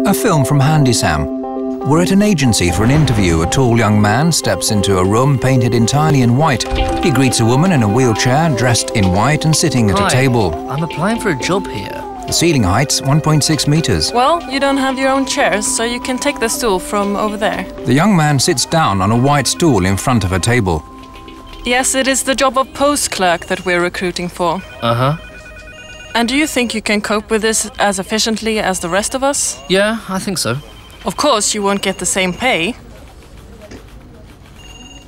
A film from Handy Sam. We're at an agency for an interview. A tall young man steps into a room painted entirely in white. He greets a woman in a wheelchair, dressed in white and sitting at a table. I'm applying for a job here. The ceiling height's 1.6 meters. Well, you don't have your own chairs, so you can take the stool from over there. The young man sits down on a white stool in front of a table. Yes, it is the job of post clerk that we're recruiting for. Uh-huh. And do you think you can cope with this as efficiently as the rest of us? Yeah, I think so. Of course, you won't get the same pay.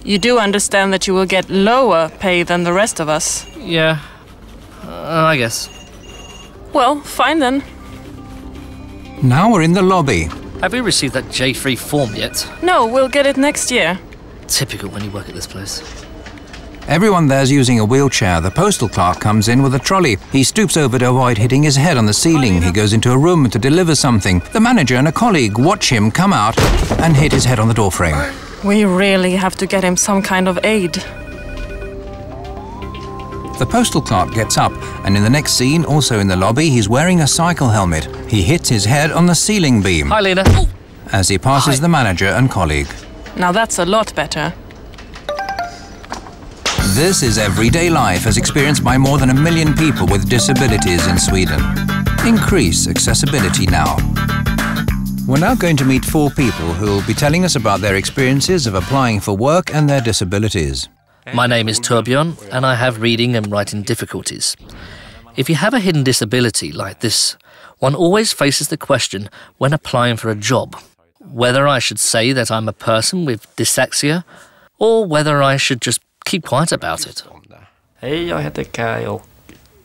You do understand that you will get lower pay than the rest of us? Yeah, I guess. Well, fine then. Now we're in the lobby. Have you received that J3 form yet? No, we'll get it next year. Typical when you work at this place. Everyone there's using a wheelchair. The postal clerk comes in with a trolley. He stoops over to avoid hitting his head on the ceiling. He goes into a room to deliver something. The manager and a colleague watch him come out and hit his head on the doorframe. We really have to get him some kind of aid. The postal clerk gets up, and in the next scene, also in the lobby, he's wearing a cycle helmet. He hits his head on the ceiling beam. Hi, Lena. As he passes the manager and colleague. Now that's a lot better. This is everyday life as experienced by more than 1 million people with disabilities in Sweden. Increase accessibility now. We're now going to meet 4 people who will be telling us about their experiences of applying for work and their disabilities. My name is Torbjörn, and I have reading and writing difficulties. If you have a hidden disability like this, one always faces the question when applying for a job, whether I should say that I'm a person with dyslexia, or whether I should just keep quiet about it. Hej, jag heter Kai.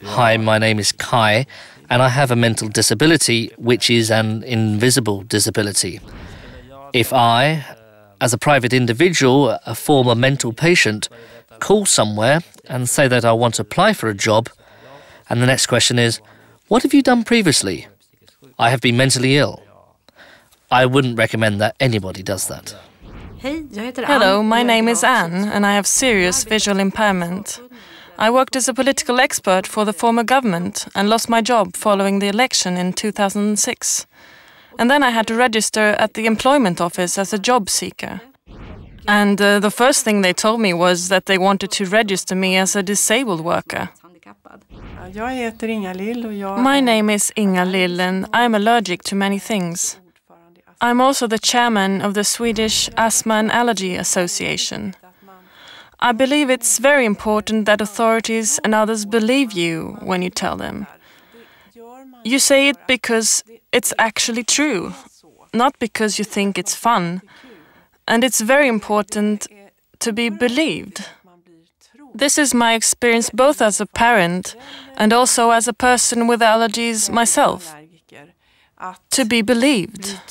Hi, my name is Kai, and I have a mental disability, which is an invisible disability. If I, as a private individual, a former mental patient, call somewhere and say that I want to apply for a job, and the next question is, what have you done previously? I have been mentally ill. I wouldn't recommend that anybody does that. Hello, my name is Anne, and I have serious visual impairment. I worked as a political expert for the former government and lost my job following the election in 2006. And then I had to register at the employment office as a job seeker. And the first thing they told me was that they wanted to register me as a disabled worker. My name is Inga Lill, and I'm allergic to many things. I'm also the chairman of the Swedish Asthma and Allergy Association. I believe it's very important that authorities and others believe you when you tell them. You say it because it's actually true, not because you think it's fun. And it's very important to be believed. This is my experience both as a parent and also as a person with allergies myself. To be believed.